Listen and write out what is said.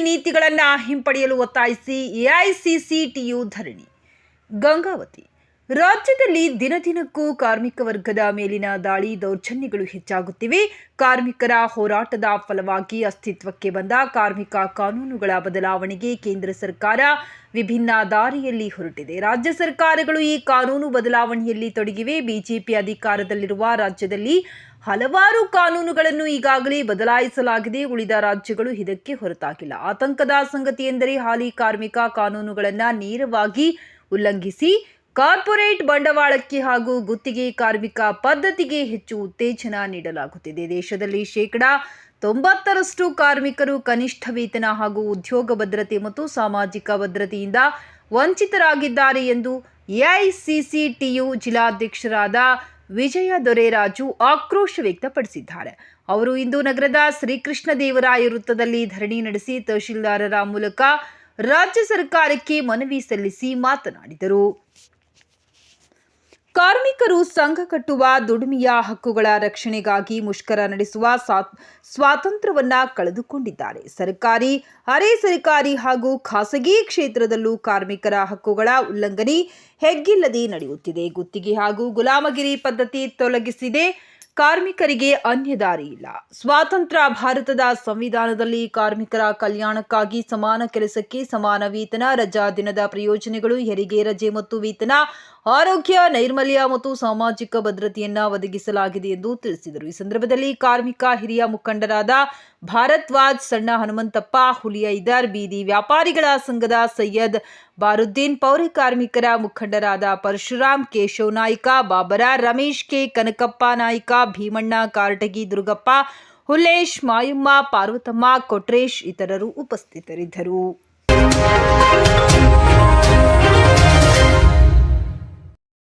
ನೀತಿಗಳನ್ನು ಹಿಂಪಡೆಯಲು ಒತ್ತಾಯಿಸಿ ಎಐಸಿಸಿಟಿಯು ಧರಣಿ. ಗಂಗಾವತಿ. ರಾಜ್ಯದಲ್ಲಿ ದಿನದಿನಕ್ಕೂ ಕಾರ್ಮಿಕ ವರ್ಗದ ಮೇಲಿನ ದಾಳಿ, ದೌರ್ಜನ್ಯಗಳು ಹೆಚ್ಚಾಗುತ್ತಿವೆ. ಕಾರ್ಮಿಕರ ಹೋರಾಟದ ಫಲವಾಗಿ ಅಸ್ತಿತ್ವಕ್ಕೆ ಬಂದ ಕಾರ್ಮಿಕ ಕಾನೂನುಗಳ ಬದಲಾವಣೆಗೆ ಕೇಂದ್ರ ಸರ್ಕಾರ ವಿಭಿನ್ನ ದಾರಿಯಲ್ಲಿ ಹೊರಟಿದೆ. ರಾಜ್ಯ ಸರ್ಕಾರಗಳು ಈ ಕಾನೂನು ಬದಲಾವಣೆಯಲ್ಲಿ ತೊಡಗಿವೆ. ಬಿಜೆಪಿ ಅಧಿಕಾರದಲ್ಲಿರುವ ರಾಜ್ಯದಲ್ಲಿ ಹಲವಾರು ಕಾನೂನುಗಳನ್ನು ಈಗಾಗಲೇ ಬದಲಾಯಿಸಲಾಗಿದೆ. ಉಳಿದ ರಾಜ್ಯಗಳು ಇದಕ್ಕೆ ಹೊರತಾಗಿಲ್ಲ. ಆತಂಕದ ಸಂಗತಿ ಎಂದರೆ ಹಾಲಿ ಕಾರ್ಮಿಕ ಕಾನೂನುಗಳನ್ನು ನೇರವಾಗಿ ಉಲ್ಲಂಘಿಸಿ ಕಾರ್ಪೊರೇಟ್ ಬಂಡವಾಳಕ್ಕೆ ಹಾಗೂ ಗುತ್ತಿಗೆ ಕಾರ್ಮಿಕ ಪದ್ಧತಿಗೆ ಹೆಚ್ಚು ಉತ್ತೇಜನ ನೀಡಲಾಗುತ್ತಿದೆ. ದೇಶದಲ್ಲಿ 90% ಕಾರ್ಮಿಕರು ಕನಿಷ್ಠ ವೇತನ ಹಾಗೂ ಉದ್ಯೋಗ ಭದ್ರತೆ ಮತ್ತು ಸಾಮಾಜಿಕ ಭದ್ರತೆಯಿಂದ ವಂಚಿತರಾಗಿದ್ದಾರೆ ಎಂದು ಎಐಸಿಸಿಟಿಯು ಜಿಲ್ಲಾಧ್ಯಕ್ಷರಾದ ವಿಜಯ ದೊರೆರಾಜು ಆಕ್ರೋಶ ವ್ಯಕ್ತಪಡಿಸಿದ್ದಾರೆ. ಅವರು ಇಂದು ನಗರದ ಶ್ರೀಕೃಷ್ಣದೇವರಾಯ ವೃತ್ತದಲ್ಲಿ ಧರಣಿ ನಡೆಸಿ ತಹಶೀಲ್ದಾರರ ಮೂಲಕ ರಾಜ್ಯ ಸರ್ಕಾರಕ್ಕೆ ಮನವಿ ಸಲ್ಲಿಸಿ ಮಾತನಾಡಿದರು. ಕಾರ್ಮಿಕರು ಸಂಘ ಕಟ್ಟುವ, ದುಡಿಮೆಯ ಹಕ್ಕುಗಳ ರಕ್ಷಣೆಗಾಗಿ ಮುಷ್ಕರ ನಡೆಸುವ ಸ್ವಾತಂತ್ರ್ಯವನ್ನ ಕಳೆದುಕೊಂಡಿದ್ದಾರೆ. ಸರ್ಕಾರಿ, ಅರೆ ಸರ್ಕಾರಿ ಹಾಗೂ ಖಾಸಗಿ ಕ್ಷೇತ್ರದಲ್ಲೂ ಕಾರ್ಮಿಕರ ಹಕ್ಕುಗಳ ಉಲ್ಲಂಘನೆ ಹೆಗ್ಗಿಲ್ಲದೆ ನಡೆಯುತ್ತಿದೆ. ಗುತ್ತಿಗೆ ಹಾಗೂ ಗುಲಾಮಗಿರಿ ಪದ್ಧತಿ ತೊಲಗಿಸಿದೆ. ಕಾರ್ಮಿಕರಿಗೆ ಅನ್ಯ ದಾರಿ ಇಲ್ಲ. ಸ್ವಾತಂತ್ರ್ಯ ಭಾರತದ ಸಂವಿಧಾನದಲ್ಲಿ ಕಾರ್ಮಿಕರ ಕಲ್ಯಾಣಕ್ಕಾಗಿ ಸಮಾನ ಕೆಲಸಕ್ಕೆ ಸಮಾನ ವೇತನ, ರಜಾ ದಿನದ ಪ್ರಯೋಜನಗಳು, ಹೆರಿಗೆ ರಜೆ ಮತ್ತು ವೇತನ, ಆರೋಗ್ಯ, ನೈರ್ಮಲ್ಯ ಮತ್ತು ಸಾಮಾಜಿಕ ಭದ್ರತೆಯನ್ನ ಒದಗಿಸಲಾಗಿದೆ ಎಂದು ತಿಳಿಸಿದರು. ಈ ಸಂದರ್ಭದಲ್ಲಿ ಕಾರ್ಮಿಕ ಹಿರಿಯ ಮುಖಂಡರಾದ ಭಾರದ್ವಾಜ್, ಸಣ್ಣ ಹನುಮಂತಪ್ಪ, ಹುಲಿಯೈದರ್, ಬೀದಿ ವ್ಯಾಪಾರಿಗಳ ಸಂಘದ ಸೈಯದ್ ಬಾರುದ್ದೀನ್, ಪೌರ ಕಾರ್ಮಿಕರ ಮುಖಂಡರಾದ ಪರಶುರಾಮ್, ಕೇಶವ್ ನಾಯ್ಕ, ಬಾಬರ, ರಮೇಶ್ ಕೆ, ಕನಕಪ್ಪ ನಾಯ್ಕ, ಭೀಮಣ್ಣ, ಕಾರಟಗಿ, ದುರ್ಗಪ್ಪ, ಹುಲ್ಲೇಶ್, ಮಾಯಮ್ಮ, ಪಾರ್ವತಮ್ಮ, ಕೊಟ್ರೇಶ್ ಇತರರು ಉಪಸ್ಥಿತರಿದ್ದರು.